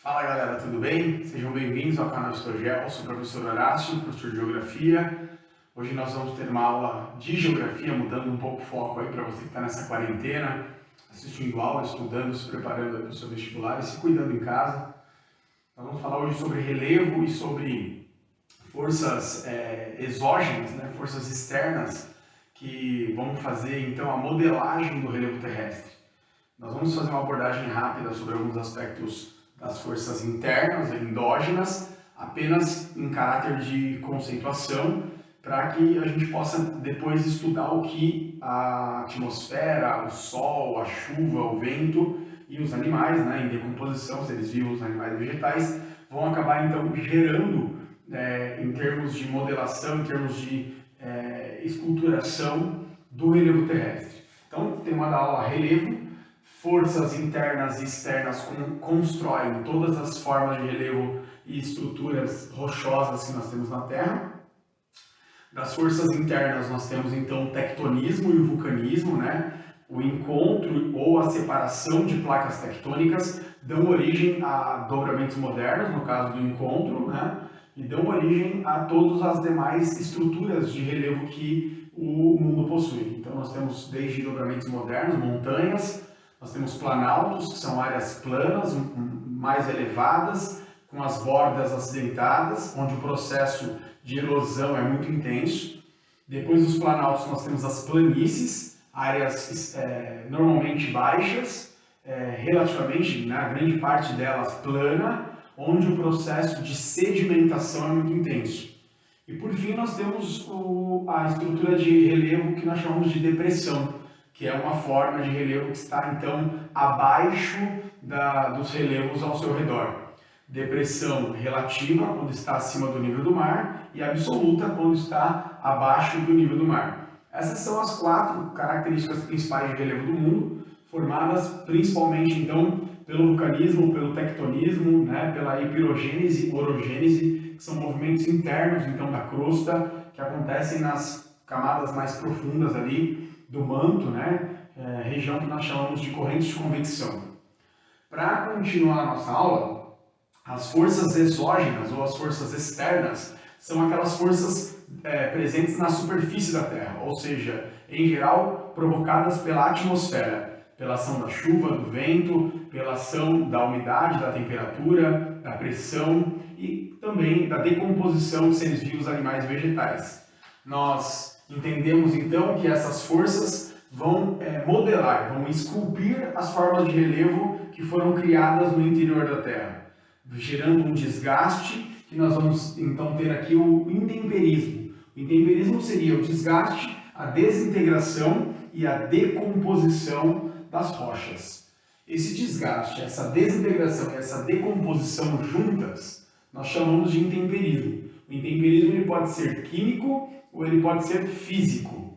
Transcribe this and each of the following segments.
Fala galera, tudo bem? Sejam bem-vindos ao canal Histogel, sou o professor Horácio, professor de Geografia. Hoje nós vamos ter uma aula de Geografia, mudando um pouco o foco aí para você que está nessa quarentena, assistindo aula, estudando, se preparando para o seu vestibular e se cuidando em casa. Nós vamos falar hoje sobre relevo e sobre forças exógenas, né? Forças externas, que vão fazer então a modelagem do relevo terrestre. Nós vamos fazer uma abordagem rápida sobre alguns aspectos das forças internas, endógenas, apenas em caráter de conceituação, para que a gente possa depois estudar o que a atmosfera, o sol, a chuva, o vento e os animais, né, em decomposição, seres vivos, animais e vegetais, vão acabar então gerando, em termos de modelação, em termos de esculturação do relevo terrestre. Então, o tema da aula relevo. Forças internas e externas constroem todas as formas de relevo e estruturas rochosas que nós temos na Terra. Das forças internas nós temos então o tectonismo e o vulcanismo, né? O encontro ou a separação de placas tectônicas dão origem a dobramentos modernos, no caso do encontro, né? E dão origem a todas as demais estruturas de relevo que o mundo possui. Então nós temos desde dobramentos modernos, montanhas, nós temos planaltos, que são áreas planas, mais elevadas, com as bordas acidentadas, onde o processo de erosão é muito intenso. Depois dos planaltos nós temos as planícies, áreas normalmente baixas, relativamente, na grande parte delas plana, onde o processo de sedimentação é muito intenso. E por fim nós temos a estrutura de relevo que nós chamamos de depressão, que é uma forma de relevo que está, então, abaixo dos relevos ao seu redor. Depressão relativa, quando está acima do nível do mar, e absoluta, quando está abaixo do nível do mar. Essas são as 4 características principais de relevo do mundo, formadas principalmente, então, pelo vulcanismo, pelo tectonismo, né, pela epirogênese, orogênese, que são movimentos internos, então, da crosta, que acontecem nas camadas mais profundas ali, do manto, né? Região que nós chamamos de correntes de convecção. Para continuar a nossa aula, as forças exógenas ou as forças externas são aquelas forças presentes na superfície da Terra, ou seja, em geral provocadas pela atmosfera, pela ação da chuva, do vento, pela ação da umidade, da temperatura, da pressão e também da decomposição de seres vivos, animais e vegetais. Nós entendemos então que essas forças vão modelar, vão esculpir as formas de relevo que foram criadas no interior da Terra, gerando um desgaste que nós vamos então ter aqui o intemperismo. O intemperismo seria o desgaste, a desintegração e a decomposição das rochas. Esse desgaste, essa desintegração e essa decomposição juntas, nós chamamos de intemperismo. O intemperismo ele pode ser químico ou ele pode ser físico.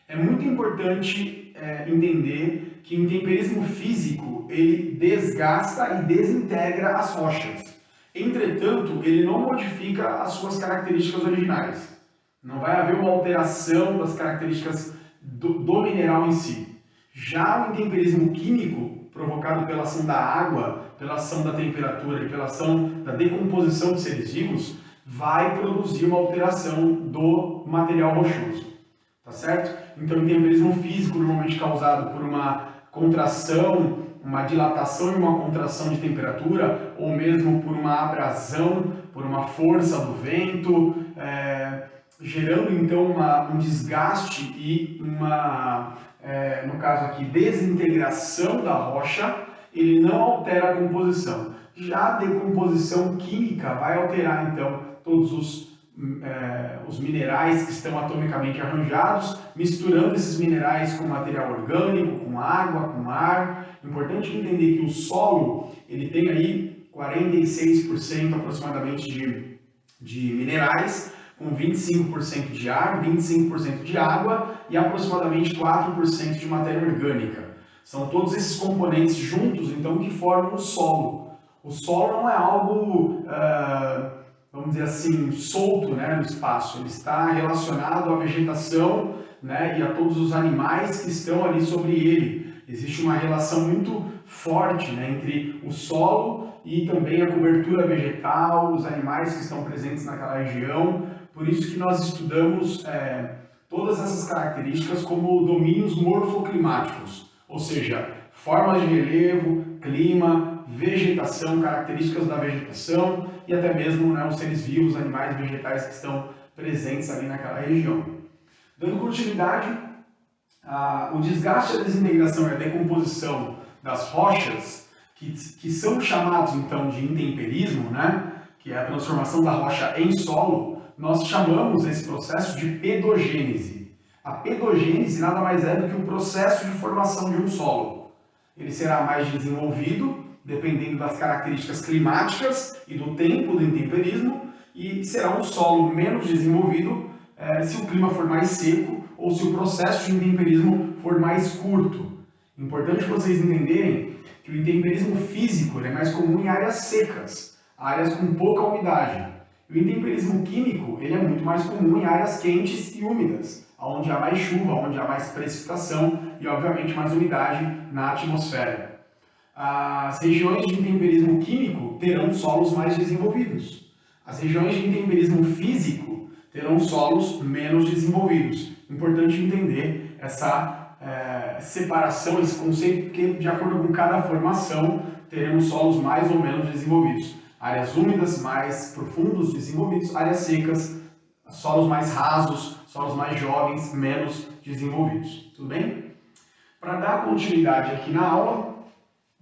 É muito importante entender que o intemperismo físico ele desgasta e desintegra as rochas. Entretanto, ele não modifica as suas características originais. Não vai haver uma alteração das características do mineral em si. Já o intemperismo químico, provocado pela ação da água, pela ação da temperatura e pela ação da decomposição de seres vivos, vai produzir uma alteração do material rochoso, tá certo? Então, o intemperismo físico, normalmente causado por uma contração, uma dilatação e uma contração de temperatura, ou mesmo por uma abrasão, por uma força do vento, gerando então um desgaste e no caso aqui, desintegração da rocha, ele não altera a composição. Já a decomposição química vai alterar então todos os minerais que estão atomicamente arranjados, misturando esses minerais com material orgânico, com água, com ar. Importante entender que o solo ele tem aí 46% aproximadamente de minerais, com 25% de ar, 25% de água e aproximadamente 4% de matéria orgânica. São todos esses componentes juntos, então, que formam o solo. O solo não é algo, vamos dizer assim, solto, né, no espaço. Ele está relacionado à vegetação, né, e a todos os animais que estão ali sobre ele. Existe uma relação muito forte, né, entre o solo e também a cobertura vegetal, os animais que estão presentes naquela região. Por isso que nós estudamos todas essas características como domínios morfoclimáticos, ou seja, formas de relevo, clima, vegetação, características da vegetação e até mesmo, né, os seres vivos, animais, vegetais que estão presentes ali naquela região. Dando continuidade, o desgaste, a desintegração e a decomposição das rochas, que são chamados então de intemperismo, né, que é a transformação da rocha em solo, nós chamamos esse processo de pedogênese. A pedogênese nada mais é do que o processo de formação de um solo. Ele será mais desenvolvido, dependendo das características climáticas e do tempo do intemperismo, e será um solo menos desenvolvido se o clima for mais seco ou se o processo de intemperismo for mais curto. Importante vocês entenderem que o intemperismo físico é mais comum em áreas secas, áreas com pouca umidade. O intemperismo químico ele é muito mais comum em áreas quentes e úmidas, onde há mais chuva, onde há mais precipitação e, obviamente, mais umidade na atmosfera. As regiões de intemperismo químico terão solos mais desenvolvidos. As regiões de intemperismo físico terão solos menos desenvolvidos. Importante entender essa separação, esse conceito, porque de acordo com cada formação teremos solos mais ou menos desenvolvidos. Áreas úmidas, mais profundos, desenvolvidos, áreas secas, solos mais rasos, solos mais jovens, menos desenvolvidos. Tudo bem? Para dar continuidade aqui na aula,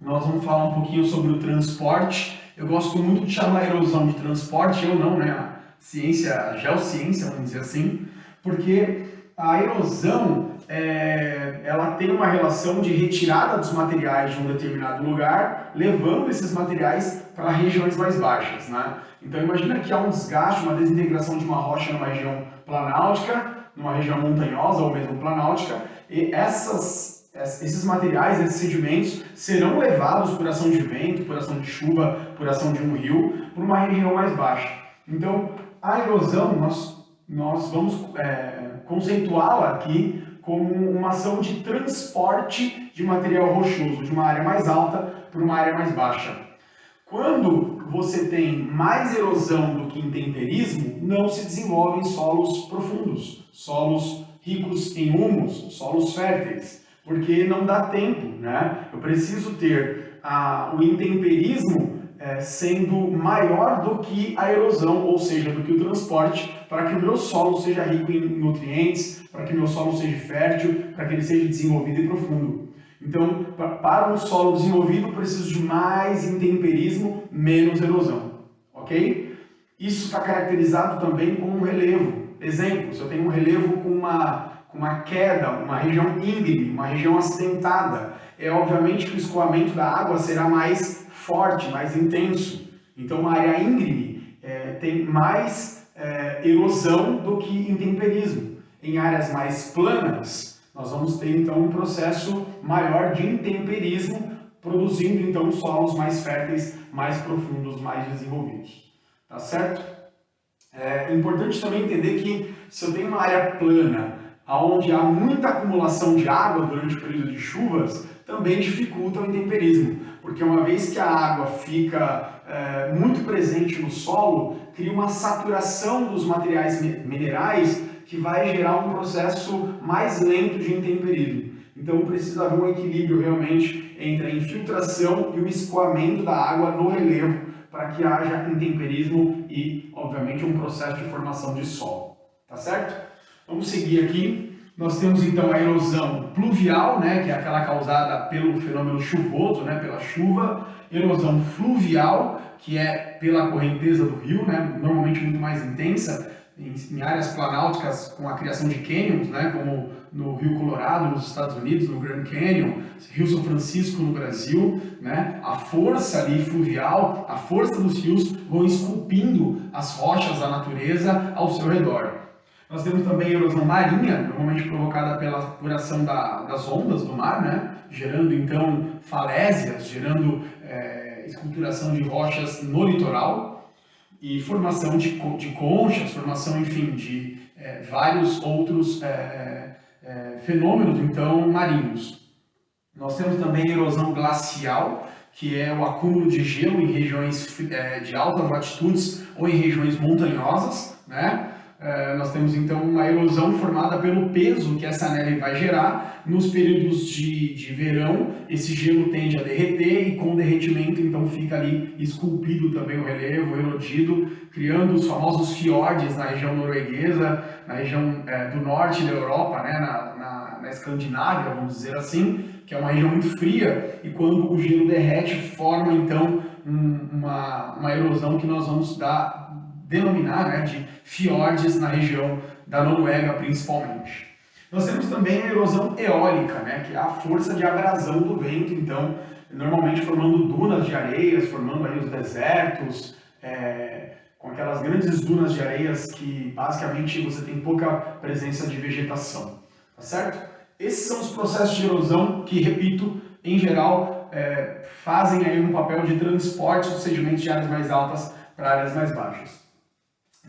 nós vamos falar um pouquinho sobre o transporte. Eu gosto muito de chamar a erosão de transporte, eu não, né? A ciência, a geociência, vamos dizer assim, porque a erosão ela tem uma relação de retirada dos materiais de um determinado lugar, levando esses materiais para regiões mais baixas, né? Então imagina que há um desgaste, uma desintegração de uma rocha numa região planáltica, numa região montanhosa ou mesmo planáltica, e esses materiais, esses sedimentos, serão levados por ação de vento, por ação de chuva, por ação de um rio, para uma região mais baixa. Então a erosão, nós vamos conceituá-la aqui como uma ação de transporte de material rochoso de uma área mais alta para uma área mais baixa. Quando você tem mais erosão do que intemperismo, não se desenvolvem solos profundos, solos ricos em humus, solos férteis, porque não dá tempo, né? Eu preciso ter o intemperismo sendo maior do que a erosão, ou seja, do que o transporte, para que o meu solo seja rico em nutrientes, para que o meu solo seja fértil, para que ele seja desenvolvido e profundo. Então, para um solo desenvolvido, eu preciso de mais intemperismo, menos erosão, ok? Isso está caracterizado também com um relevo. Exemplo, se eu tenho um relevo com uma queda, uma região íngreme, uma região acidentada, obviamente que o escoamento da água será mais forte, mais intenso. Então, uma área íngreme tem mais erosão do que intemperismo. Em áreas mais planas, nós vamos ter então um processo maior de intemperismo, produzindo então solos mais férteis, mais profundos, mais desenvolvidos. Tá certo? É importante também entender que se eu tenho uma área plana, onde há muita acumulação de água durante o período de chuvas, também dificulta o intemperismo, porque uma vez que a água fica muito presente no solo, cria uma saturação dos materiais minerais que vai gerar um processo mais lento de intemperismo. Então precisa haver um equilíbrio realmente entre a infiltração e o escoamento da água no relevo para que haja intemperismo e, obviamente, um processo de formação de solo. Tá certo? Vamos seguir aqui. Nós temos então a erosão pluvial, né, que é aquela causada pelo fenômeno chuvoso, né, pela chuva. Erosão fluvial, que é pela correnteza do rio, né, normalmente muito mais intensa, em áreas planálticas com a criação de cânions, né, como no Rio Colorado, nos Estados Unidos, no Grand Canyon, Rio São Francisco no Brasil, né, a força ali fluvial, a força dos rios vão esculpindo as rochas da natureza ao seu redor. Nós temos também a erosão marinha, normalmente provocada por ação das ondas do mar, né, gerando então falésias, gerando esculturação de rochas no litoral, e formação de conchas, formação, enfim, de vários outros fenômenos, então, marinhos. Nós temos também a erosão glacial, que é o acúmulo de gelo em regiões de altas latitudes ou em regiões montanhosas, né? Nós temos então uma erosão formada pelo peso que essa neve vai gerar. Nos períodos de verão, esse gelo tende a derreter e com o derretimento então fica ali esculpido também o relevo, erodido, criando os famosos fiordes na região norueguesa, na região do norte da Europa, né? na Escandinávia, vamos dizer assim, que é uma região muito fria, e quando o gelo derrete, forma então uma erosão que nós vamos denominar, né, de fiordes na região da Noruega, principalmente. Nós temos também a erosão eólica, né, que é a força de abrasão do vento, então, normalmente formando dunas de areias, formando aí os desertos, com aquelas grandes dunas de areias que basicamente você tem pouca presença de vegetação, tá certo? Esses são os processos de erosão que, repito, em geral, fazem aí um papel de transporte dos sedimentos de áreas mais altas para áreas mais baixas.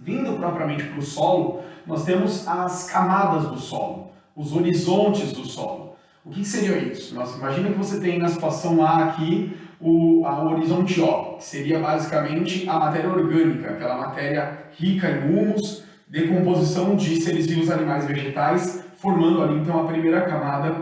Vindo propriamente para o solo, nós temos as camadas do solo, os horizontes do solo. O que seria isso? Imagina que você tem na situação A aqui o horizonte O, que seria basicamente a matéria orgânica, aquela matéria rica em humus, decomposição de seres vivos, animais e vegetais, formando ali então a primeira camada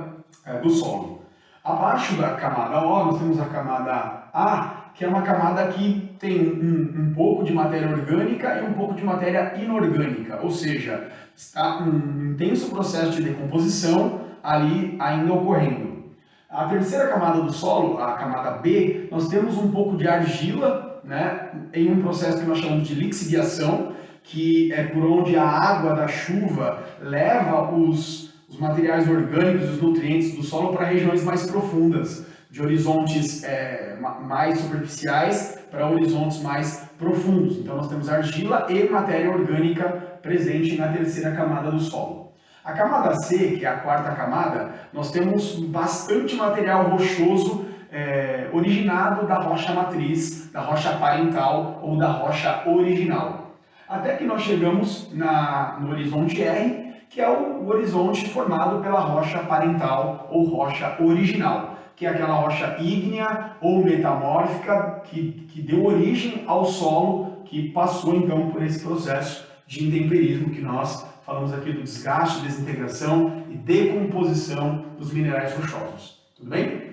do solo. Abaixo da camada O, nós temos a camada A, que é uma camada que tem um pouco de matéria orgânica e um pouco de matéria inorgânica, ou seja, está um intenso processo de decomposição ali ainda ocorrendo. A terceira camada do solo, a camada B, nós temos um pouco de argila, né, em um processo que nós chamamos de lixiviação, que é por onde a água da chuva leva os materiais orgânicos, os nutrientes do solo para regiões mais profundas, de horizontes mais superficiais para horizontes mais profundos. Então nós temos argila e matéria orgânica presente na terceira camada do solo. A camada C, que é a quarta camada, nós temos bastante material rochoso originado da rocha matriz, da rocha parental ou da rocha original. Até que nós chegamos no horizonte R, que é o horizonte formado pela rocha parental ou rocha original, que é aquela rocha ígnea ou metamórfica que deu origem ao solo, que passou então por esse processo de intemperismo que nós falamos aqui do desgaste, desintegração e decomposição dos minerais rochosos. Tudo bem?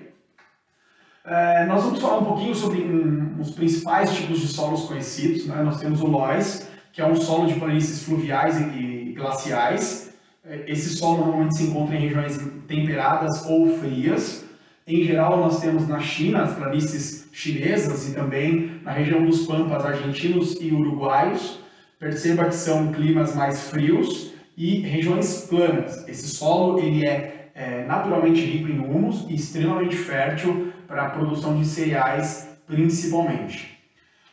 Nós vamos falar um pouquinho sobre os principais tipos de solos conhecidos, né? Nós temos o loess, que é um solo de planícies fluviais e glaciais. Esse solo normalmente se encontra em regiões temperadas ou frias. Em geral, nós temos na China, as planícies chinesas e também na região dos pampas argentinos e uruguaios. Perceba que são climas mais frios e regiões planas. Esse solo ele é naturalmente rico em humus e extremamente fértil para a produção de cereais, principalmente.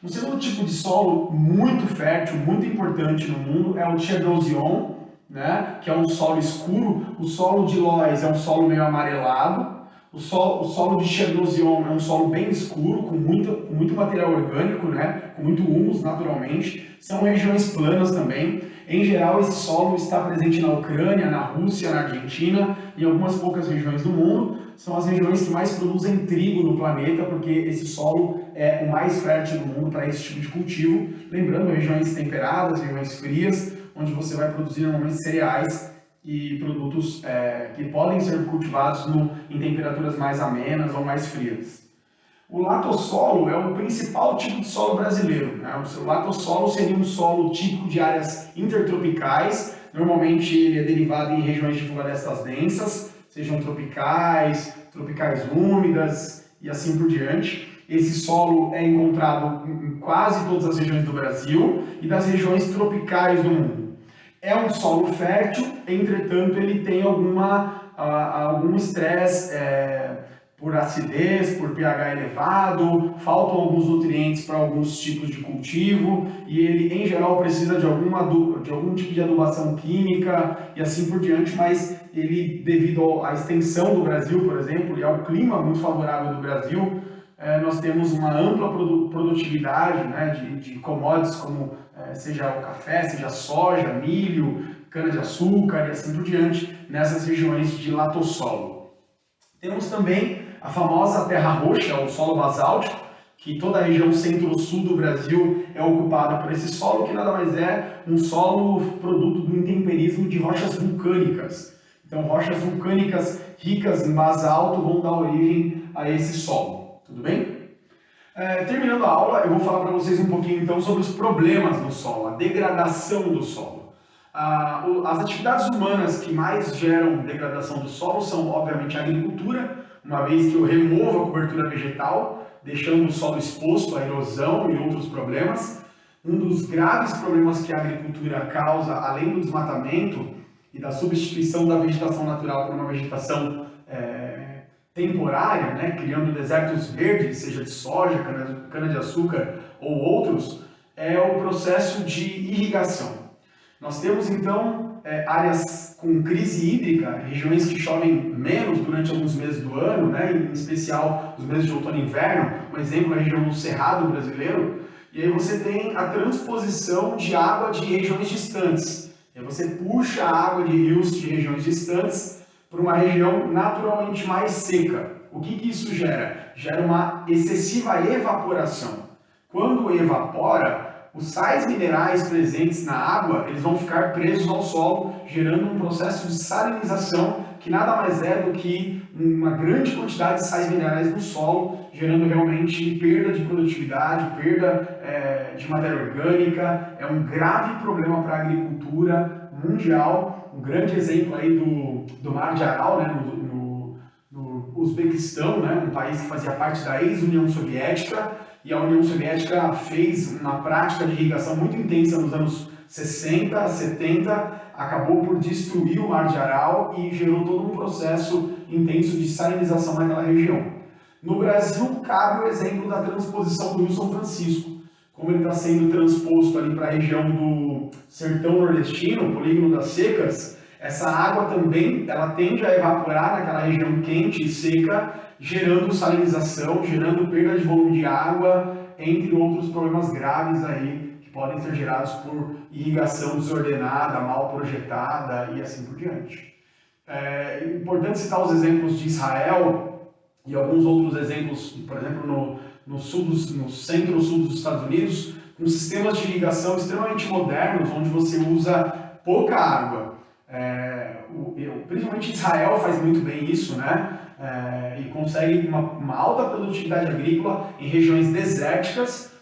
Um segundo tipo de solo muito fértil, muito importante no mundo é o cherdozyon, né, que é um solo escuro. O solo de loess é um solo meio amarelado. O solo de cherdozyon é um solo bem escuro, com muito material orgânico, né, com muito humus naturalmente. São regiões planas também. Em geral, esse solo está presente na Ucrânia, na Rússia, na Argentina e em algumas poucas regiões do mundo. São as regiões que mais produzem trigo no planeta, porque esse solo é o mais fértil do mundo para esse tipo de cultivo. Lembrando, regiões temperadas, regiões frias, onde você vai produzir normalmente cereais e produtos que podem ser cultivados em temperaturas mais amenas ou mais frias. O latossolo é o principal tipo de solo brasileiro, né? O latossolo seria um solo típico de áreas intertropicais. Normalmente ele é derivado em regiões de florestas densas, sejam tropicais úmidas e assim por diante. Esse solo é encontrado em quase todas as regiões do Brasil e das regiões tropicais do mundo. É um solo fértil, entretanto ele tem algum estresse por acidez, por pH elevado, faltam alguns nutrientes para alguns tipos de cultivo e ele em geral precisa de algum tipo de adubação química e assim por diante, mas ele, devido à extensão do Brasil, por exemplo, e ao clima muito favorável do Brasil, nós temos uma ampla produtividade, né, de commodities como seja o café, seja a soja, milho, cana-de-açúcar e assim por diante, nessas regiões de latossolo. Temos também a famosa terra roxa, o solo basáltico, que toda a região centro-sul do Brasil é ocupada por esse solo, que nada mais é um solo produto do intemperismo de rochas vulcânicas. Então, rochas vulcânicas ricas em basalto vão dar origem a esse solo. Tudo bem? Terminando a aula, eu vou falar para vocês um pouquinho então sobre os problemas do solo, a degradação do solo. As atividades humanas que mais geram degradação do solo são, obviamente, a agricultura, uma vez que eu removo a cobertura vegetal, deixando o solo exposto à erosão e outros problemas. Um dos graves problemas que a agricultura causa, além do desmatamento e da substituição da vegetação natural por uma vegetação temporária, né, criando desertos verdes, seja de soja, cana-de-açúcar ou outros, é o processo de irrigação. Nós temos então áreas com crise hídrica, regiões que chovem menos durante alguns meses do ano, né, em especial os meses de outono e inverno, um exemplo é a região do Cerrado brasileiro, e aí você tem a transposição de água de regiões distantes. E aí você puxa a água de rios de regiões distantes para uma região naturalmente mais seca. O que isso gera? Gera uma excessiva evaporação. Quando evapora, os sais minerais presentes na água eles vão ficar presos ao solo, gerando um processo de salinização que nada mais é do que uma grande quantidade de sais minerais no solo, gerando realmente perda de produtividade, perda de matéria orgânica. É um grave problema para a agricultura mundial. Um grande exemplo aí do Mar de Aral, né, no Uzbequistão, né, um país que fazia parte da ex-União Soviética, e a União Soviética fez uma prática de irrigação muito intensa nos anos 60, 70, acabou por destruir o Mar de Aral e gerou todo um processo intenso de salinização naquela região. No Brasil, cabe o exemplo da transposição do Rio São Francisco. Como ele está sendo transposto ali para a região do sertão nordestino, o polígono das secas, essa água também ela tende a evaporar naquela região quente e seca, gerando salinização, gerando perda de volume de água, entre outros problemas graves aí que podem ser gerados por irrigação desordenada, mal projetada e assim por diante. É importante citar os exemplos de Israel e alguns outros exemplos, por exemplo, no centro-sul dos Estados Unidos, com sistemas de irrigação extremamente modernos, onde você usa pouca água. Principalmente Israel faz muito bem isso, né? E consegue uma alta produtividade agrícola em regiões desérticas,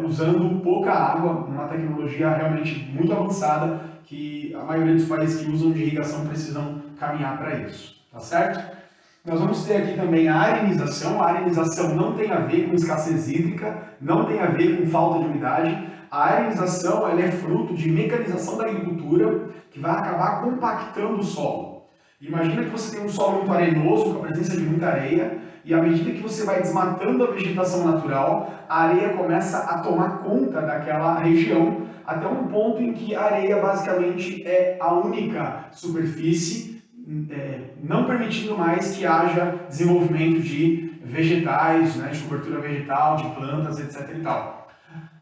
usando pouca água, uma tecnologia realmente muito avançada que a maioria dos países que usam de irrigação precisam caminhar para isso, tá certo? Nós vamos ter aqui também a arenização. A arenização não tem a ver com escassez hídrica, não tem a ver com falta de umidade. A arenização ela é fruto de mecanização da agricultura que vai acabar compactando o solo. Imagina que você tem um solo muito arenoso, com a presença de muita areia, e à medida que você vai desmatando a vegetação natural, a areia começa a tomar conta daquela região, até um ponto em que a areia basicamente é a única superfície, não permitindo mais que haja desenvolvimento de vegetais, né, de cobertura vegetal, de plantas, etc. e tal.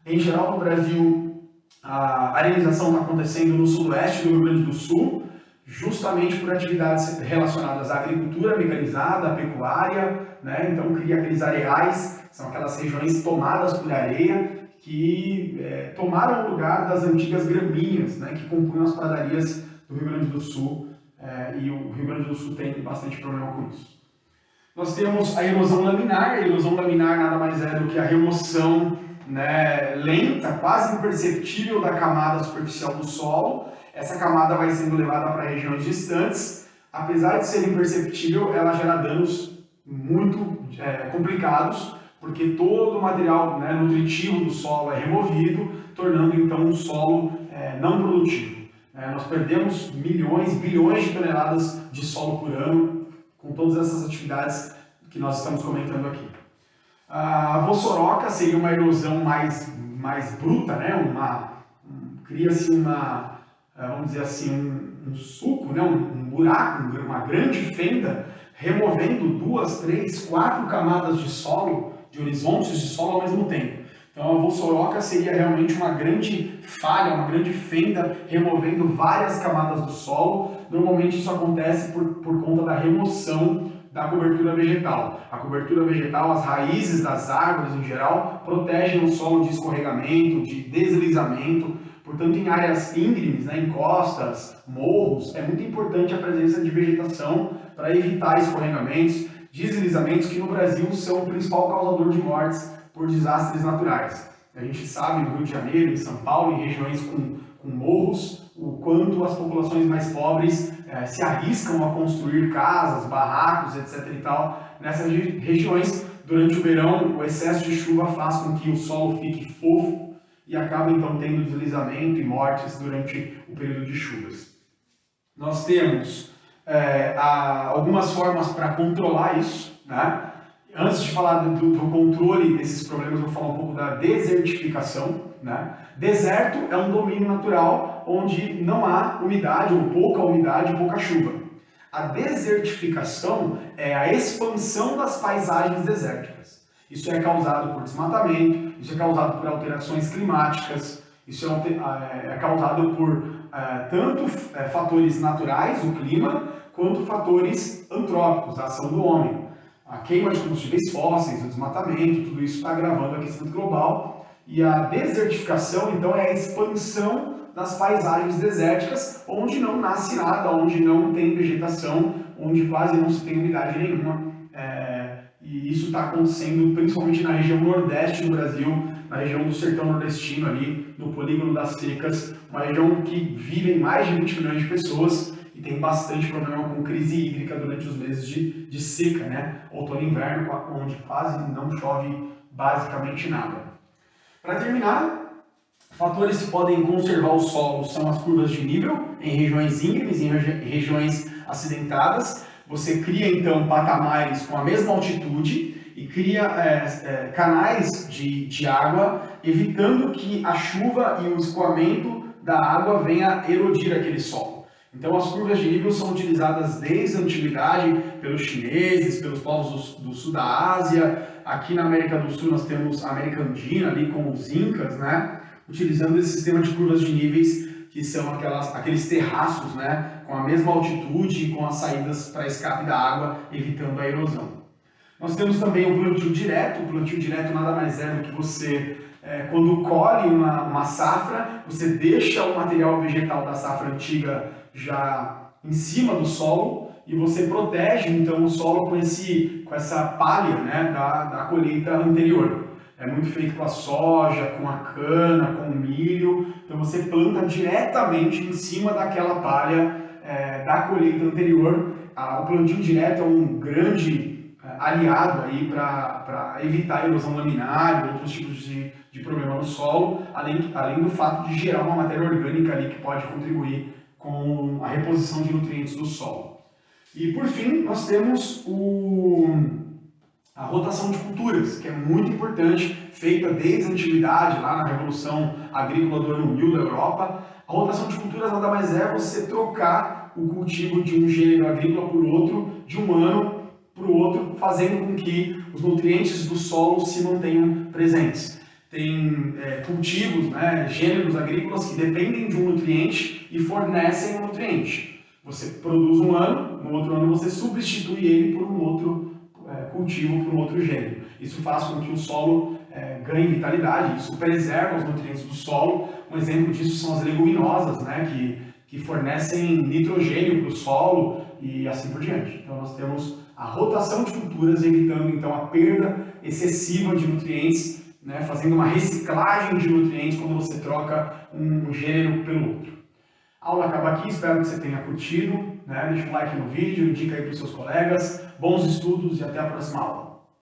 Em geral, no Brasil, a arenização está acontecendo no sudoeste do Rio Grande do Sul, justamente por atividades relacionadas à agricultura mecanizada, à pecuária, né? Então cria aqueles areais, são aquelas regiões tomadas por areia, que tomaram o lugar das antigas gramíneas, né, que compunham as pradarias do Rio Grande do Sul. E o Rio Grande do Sul tem bastante problema com isso. Nós temos a erosão laminar. A erosão laminar nada mais é do que a remoção, né, lenta, quase imperceptível da camada superficial do solo. Essa camada vai sendo levada para regiões distantes. Apesar de ser imperceptível, ela gera danos muito complicados, porque todo o material, né, nutritivo do solo é removido, tornando então um solo não produtivo. Nós perdemos milhões, bilhões de toneladas de solo por ano com todas essas atividades que nós estamos comentando aqui. A vossoroca seria uma erosão mais bruta, né? Cria-se vamos dizer assim, um suco, né? um buraco, uma grande fenda, removendo 2, 3, 4 camadas de solo, de horizontes de solo ao mesmo tempo. Então a vossoroca seria realmente uma grande falha, uma grande fenda, removendo várias camadas do solo. Normalmente isso acontece por conta da remoção da cobertura vegetal. A cobertura vegetal, as raízes das árvores em geral, protegem o solo de escorregamento, de deslizamento. Portanto, em áreas íngremes, né, em costas, morros, é muito importante a presença de vegetação para evitar escorregamentos, deslizamentos que no Brasil são o principal causador de mortes por desastres naturais. A gente sabe no Rio de Janeiro, em São Paulo, em regiões com morros, o quanto as populações mais pobres se arriscam a construir casas, barracos, etc. e tal. Nessas regiões, durante o verão, o excesso de chuva faz com que o solo fique fofo e acaba então tendo deslizamento e mortes durante o período de chuvas. Nós temos algumas formas para controlar isso, né? Antes de falar do controle desses problemas, eu vou falar um pouco da desertificação, né? Deserto é um domínio natural onde não há umidade, ou pouca chuva. A desertificação é a expansão das paisagens desérticas. Isso é causado por desmatamento, isso é causado por alterações climáticas, isso é causado por tanto fatores naturais, o clima, quanto fatores antrópicos, a ação do homem. A queima de combustíveis fósseis, o desmatamento, tudo isso está agravando o aquecimento global. E a desertificação, então, é a expansão das paisagens desérticas, onde não nasce nada, onde não tem vegetação, onde quase não se tem umidade nenhuma. E isso está acontecendo principalmente na região nordeste do Brasil, na região do sertão nordestino, ali no polígono das secas, uma região que vivem mais de 20 milhões de pessoas e tem bastante problema com crise hídrica durante os meses de seca, né? Outono e inverno, onde quase não chove basicamente nada. Para terminar, fatores que podem conservar o solo são as curvas de nível em regiões íngremes, em regiões acidentadas. Você cria então patamares com a mesma altitude e cria canais de água, evitando que a chuva e o escoamento da água venha erodir aquele solo. Então as curvas de nível são utilizadas desde a antiguidade pelos chineses, pelos povos do sul da Ásia. Aqui na América do Sul nós temos a América Andina, ali com os incas, né? Utilizando esse sistema de curvas de níveis, que são aqueles terraços, né? Com a mesma altitude e com as saídas para escape da água, evitando a erosão. Nós temos também o plantio direto. O plantio direto nada mais é do que você, quando colhe uma safra, você deixa o material vegetal da safra antiga já em cima do solo e você protege então o solo com essa palha, né, da colheita anterior. É muito feito com a soja, com a cana, com o milho. Então você planta diretamente em cima daquela palha da colheita anterior. O plantio direto é um grande aliado aí para evitar a erosão laminar e outros tipos de problema no solo, além do fato de gerar uma matéria orgânica ali que pode contribuir com a reposição de nutrientes do solo. E por fim, nós temos a rotação de culturas, que é muito importante, feita desde a antiguidade, lá na Revolução Agrícola do ano 1000 da Europa. A rotação de culturas nada mais é você trocar o cultivo de um gênero agrícola por outro, de um ano para o outro, fazendo com que os nutrientes do solo se mantenham presentes. Tem cultivos, né, gêneros agrícolas que dependem de um nutriente e fornecem um nutriente. Você produz um ano, no outro ano você substitui ele por um outro cultivo, por um outro gênero. Isso faz com que o solo ganhe vitalidade, isso preserva os nutrientes do solo. Um exemplo disso são as leguminosas, né, que fornecem nitrogênio para o solo e assim por diante. Então nós temos a rotação de culturas, evitando então a perda excessiva de nutrientes, né, fazendo uma reciclagem de nutrientes quando você troca um gênero pelo outro. A aula acaba aqui, espero que você tenha curtido, né? Deixa um like no vídeo, indica aí para os seus colegas. Bons estudos e até a próxima aula.